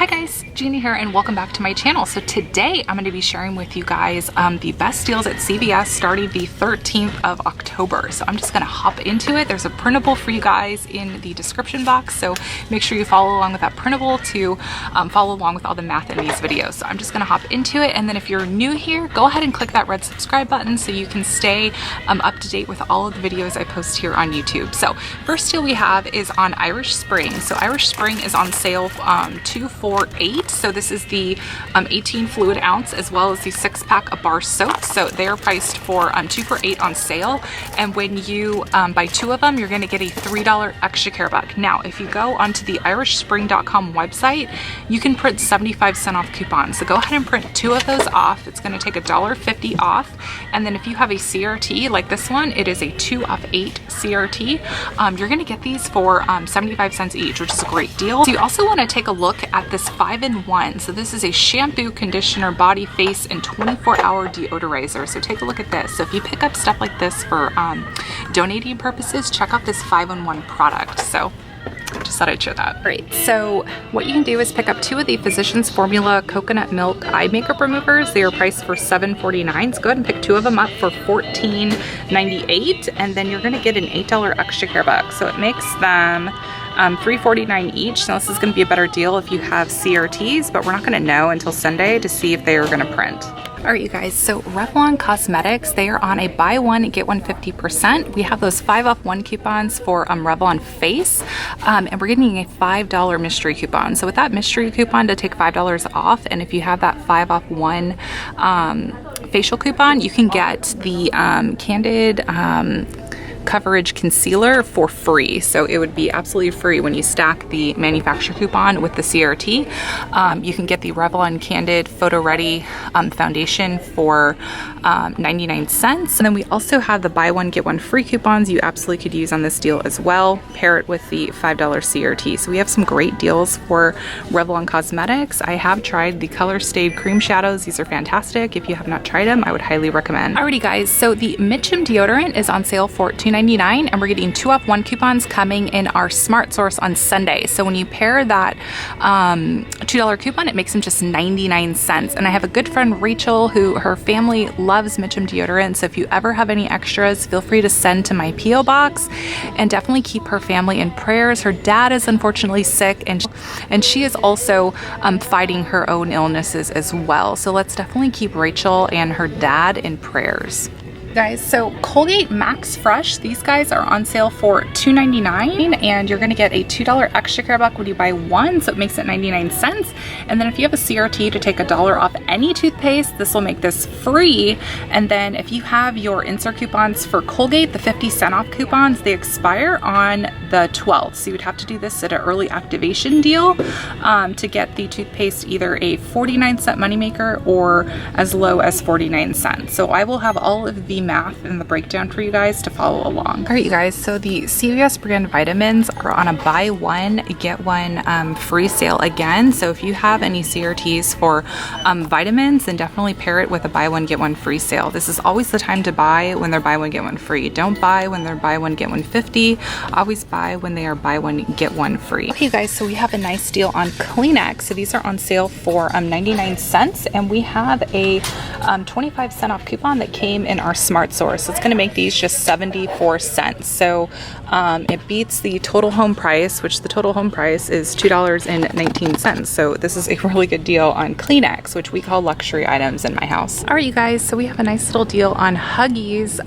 Hi guys, Gina here and welcome back to my channel. So today I'm going to be sharing with you guys the best deals at CVS starting the 13th of October. So I'm just going to hop into it. There's a printable for you guys in the description box, so make sure you follow along with that printable to follow along with all the math in these videos. So I'm just going to hop into it, and then if you're new here, go ahead and click that red subscribe button so you can stay up to date with all of the videos I post here on YouTube. So first deal we have is on Irish Spring. So Irish Spring is on sale 2 for $8. So this is the 18 fluid ounce as well as the 6-pack of bar soap. So they're priced for 2 for $8 on sale, and when you buy 2 of them, you're going to get a $3 extra care buck. Now if you go onto the irishspring.com website, you can print 75-cent off coupons. So go ahead and print 2 of those off. It's going to take $1.50 off, and then if you have a CRT like this one, it is a 2 of 8 CRT. You're going to get these for 75 cents each, which is a great deal. So you also want to take a look at this 5-in-1. So this is a shampoo, conditioner, body, face, and 24-hour deodorizer. So take a look at this. So if you pick up stuff like this for donating purposes, check out this 5-in-1 product. So just thought I'd share that. All right, so what you can do is pick up 2 of the Physicians Formula Coconut Milk Eye Makeup Removers. They are priced for $7.49. So go ahead and pick 2 of them up for $14.98, and then you're gonna get an $8 extra care buck. So it makes them $3.49 each. Now this is gonna be a better deal if you have CRTs, but we're not gonna know until Sunday to see if they are gonna print. All right, you guys, so Revlon Cosmetics, they are on a buy one, get one 50%. We have those 5 off 1 coupons for Revlon Face, and we're getting a $5 mystery coupon. So with that mystery coupon to take $5 off, and if you have that 5 off 1 facial coupon, you can get the Candid Coverage Concealer for free. So it would be absolutely free when you stack the manufacturer coupon with the CRT. You can get the Revlon Candid Photo Ready Foundation for 99 cents. And then we also have the buy one, get one free coupons you absolutely could use on this deal as well. Pair it with the $5 CRT. So we have some great deals for Revlon Cosmetics. I have tried the Color Stayed Cream Shadows. These are fantastic. If you have not tried them, I would highly recommend. Alrighty guys, so the Mitchum deodorant is on sale for $2.99, and we're getting 2 off 1 coupons coming in our Smart Source on Sunday. So when you pair that $2 coupon, it makes them just 99 cents. And I have a good friend, Rachel, who her family loves Mitchum deodorant. So if you ever have any extras, feel free to send to my P.O. box, and definitely keep her family in prayers. Her dad is unfortunately sick, and she is also fighting her own illnesses as well. So let's definitely keep Rachel and her dad in prayers. Guys, so Colgate Max Fresh, these guys are on sale for $2.99, and you're gonna get a $2 extra care buck when you buy 1, so it makes it 99 cents. And then if you have a CRT to take $1 off any toothpaste, this will make this free. And then if you have your insert coupons for Colgate, the 50-cent off coupons, they expire on the 12th. So you would have to do this at an early activation deal to get the toothpaste either a 49-cent moneymaker or as low as 49 cents. So I will have all of the math and the breakdown for you guys to follow along. All right, you guys, so the CVS brand vitamins are on a buy one, get one free sale again. So if you have any CRTs for vitamins, then definitely pair it with a buy one, get one free sale. This is always the time to buy when they're buy one, get one free. Don't buy when they're buy one, get one 50. Always buy when they are buy one, get one free. Okay, guys, so we have a nice deal on Kleenex. So these are on sale for 99 cents, and we have a 25-cent off coupon that came in our Smart Source. So it's going to make these just 74 cents. So it beats the total home price, which the total home price is $2.19. So this is a really good deal on Kleenex, which we call luxury items in my house. All right, you guys, so we have a nice little deal on Huggies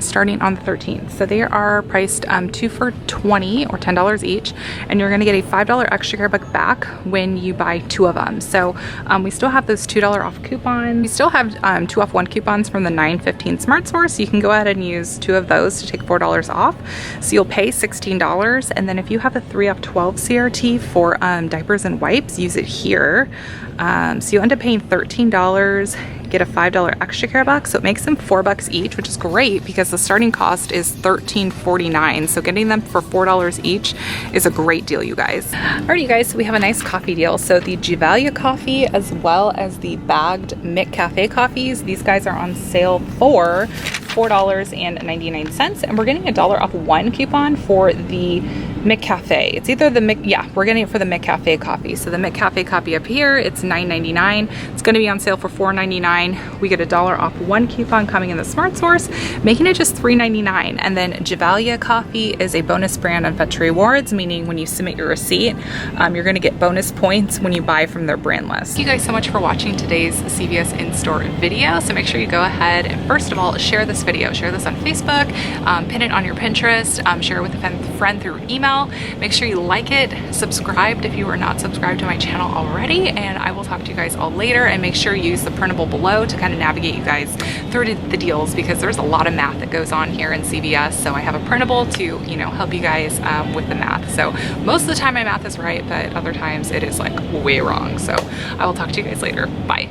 starting on the 13th. So they are priced 2 for $20 or $10 each, and you're going to get a $5 extra care buck back when you buy 2 of them. So we still have those $2 off coupons. We still have 2 off 1 coupons from the 9/15 Smart Source. So you can go ahead and use 2 of those to take $4 off. So you'll pay $16, and then if you have a 3 off 12 CRT for diapers and wipes, use it here. So you end up paying $13, get a $5 extra care buck, so it makes them $4 each, which is great because the starting cost is $13.49. So getting them for $4 each is a great deal, you guys. Alright, you guys, so we have a nice coffee deal. So the Gevalia coffee as well as the bagged McCafe coffees, these guys are on sale for $4.99, and we're getting $1 off one coupon for the McCafe. It's either the we're getting it for the McCafe coffee. So the McCafe coffee up here, it's $9.99. It's going to be on sale for $4.99. We get $1 off one coupon coming in the Smart Source, making it just $3.99. And then Javalia coffee is a bonus brand on Fetch Rewards, meaning when you submit your receipt, you're going to get bonus points when you buy from their brand list. Thank you guys so much for watching today's CVS in-store video. So make sure you go ahead and first of all, share this video. Share this on Facebook, pin it on your Pinterest, share it with a friend through email. Make sure you like it, subscribed if you are not subscribed to my channel already, and I will talk to you guys all later. And make sure you use the printable below to kind of navigate you guys through the deals, because there's a lot of math that goes on here in CVS. So I have a printable to, you know, help you guys with the math. So most of the time my math is right, but other times it is like way wrong. So I will talk to you guys later. Bye.